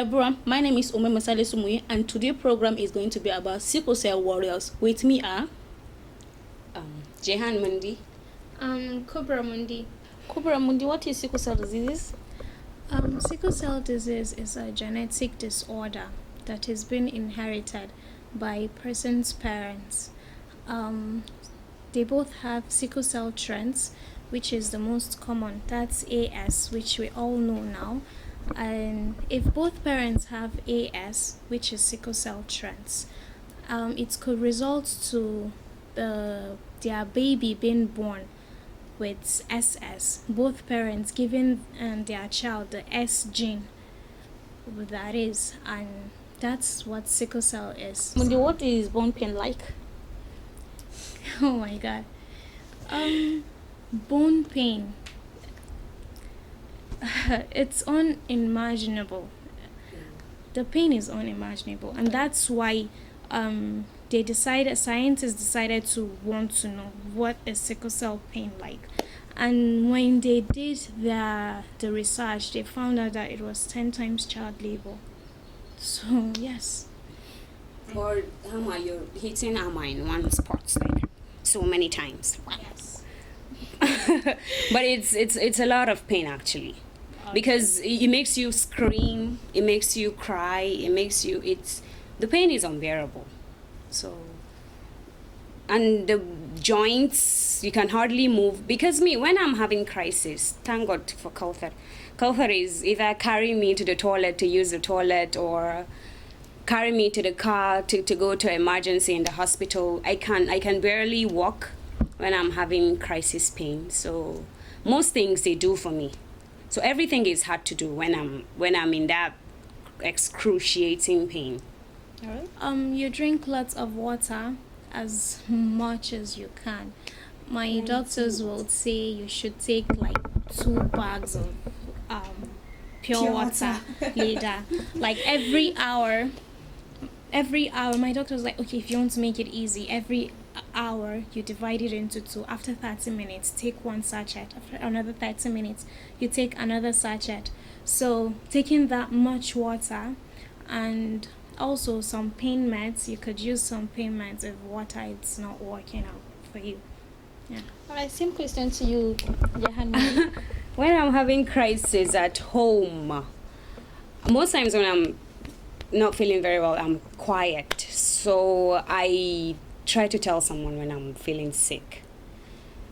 everyone, my name is Umaimah Salisu Mundi, and today's program is going to be about sickle cell warriors. With me are Jehan Mundi. Kubra Mundi. Kubra Mundi. What is sickle cell disease? Sickle cell disease is a genetic disorder that has been inherited by a person's parents. They both have sickle cell trends, which is the most common. That's AS, which we all know now. And if both parents have AS, which is sickle cell trends, it could result to their baby being born with SS, both parents giving their child the S gene, that is, and that's what sickle cell is. Mundi, what is bone pain like? Oh my god. Bone pain. It's unimaginable. The pain is unimaginable, and that's why scientists decided to want to know what is sickle cell pain like. And when they did the research, they found out that it was 10 times child labor. So yes. Or you're hitting Amma in one spot like so many times. Yes. But it's a lot of pain actually. Because it makes you scream, it makes you cry, the pain is unbearable. So, and the joints, you can hardly move. Because when I'm having crisis, thank God for Kauthar. Kauthar is either carry me to the toilet to use the toilet, or carry me to the car to go to emergency in the hospital. I can barely walk when I'm having crisis pain. So most things they do for me. So everything is hard to do when I'm in that excruciating pain. All right. You drink lots of water as much as you can. My doctors will say you should take like 2 bags of pure water later. Like every hour. My doctor was like, okay, if you want to make it easy, every hour you divide it into 2. After 30 minutes, take 1 sachet. After another 30 minutes, you take another sachet. So taking that much water, and also some pain meds. You could use some pain meds if water is not working out for you. Yeah. All right. Same question to you, Jehan. When I'm having crisis at home, most times when I'm not feeling very well, I'm quiet. So I try to tell someone when I'm feeling sick.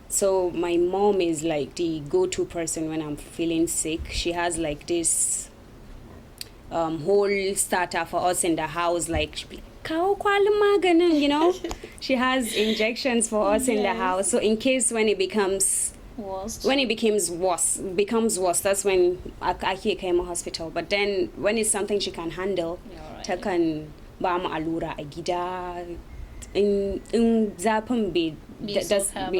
So my mom is like the go-to person when I'm feeling sick. She has like this whole starter for us in the house, like you know. She has injections for us in the house. So in case when it becomes becomes worse, that's when I came to hospital. But then when it's something she can handle, ta kan ba mu allura a gida, in zafin bai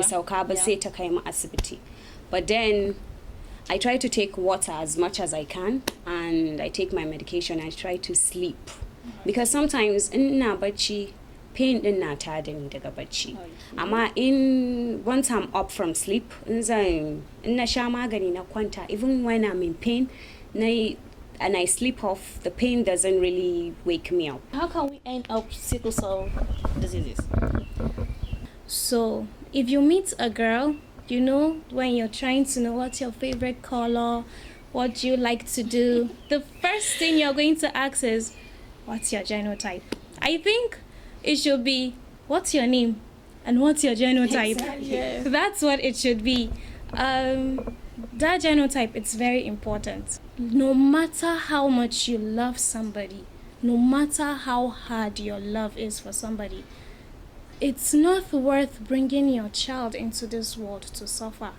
sauka ba sai ta kai mu asibiti. But then I try to take water as much as I can, and I take my medication. I try to sleep, because sometimes ina bacci pain din na tada ni daga bacci. Amma once I'm up from sleep, in na sha magani na kwanta, even when I'm in pain, and I sleep off, the pain doesn't really wake me up. How can we end up sickle cell diseases? So if you meet a girl, you know, when you're trying to know what's your favorite color, what you like to do, the first thing you're going to ask is, what's your genotype? I think it should be, what's your name and what's your genotype? Exactly. Yeah. That's what it should be. That genotype, it's very important. No matter how much you love somebody, no matter how hard your love is for somebody, it's not worth bringing your child into this world to suffer.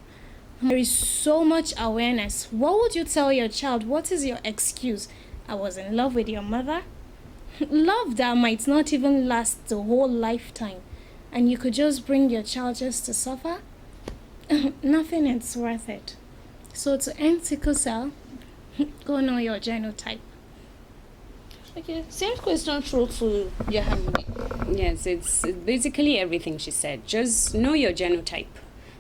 There is so much awareness. What would you tell your child? What is your excuse? I was in love with your mother. Love that might not even last the whole lifetime, and you could just bring your child just to suffer? Nothing is worth it. So to end sickle cell, go know your genotype. Okay, same question through to Jehan. Yes, it's basically everything she said. Just know your genotype.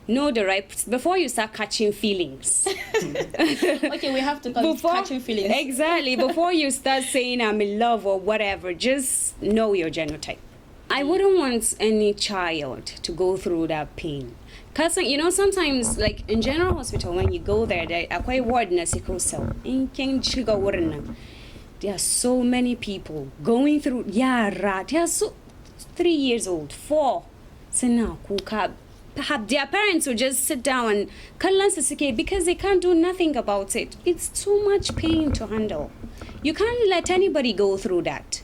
know the right before you start catching feelings. Okay, we have to call it catching feelings. Exactly. Before you start saying I'm in love or whatever, just know your genotype. I wouldn't want any child to go through that pain. Because, you know, sometimes, like in general hospital, when you go there are quite ward na sickle cell. There are so many people going through. Yeah, they are so 3 years old, 4. So now, their parents will just sit down and because they can't do nothing about it. It's too much pain to handle. You can't let anybody go through that.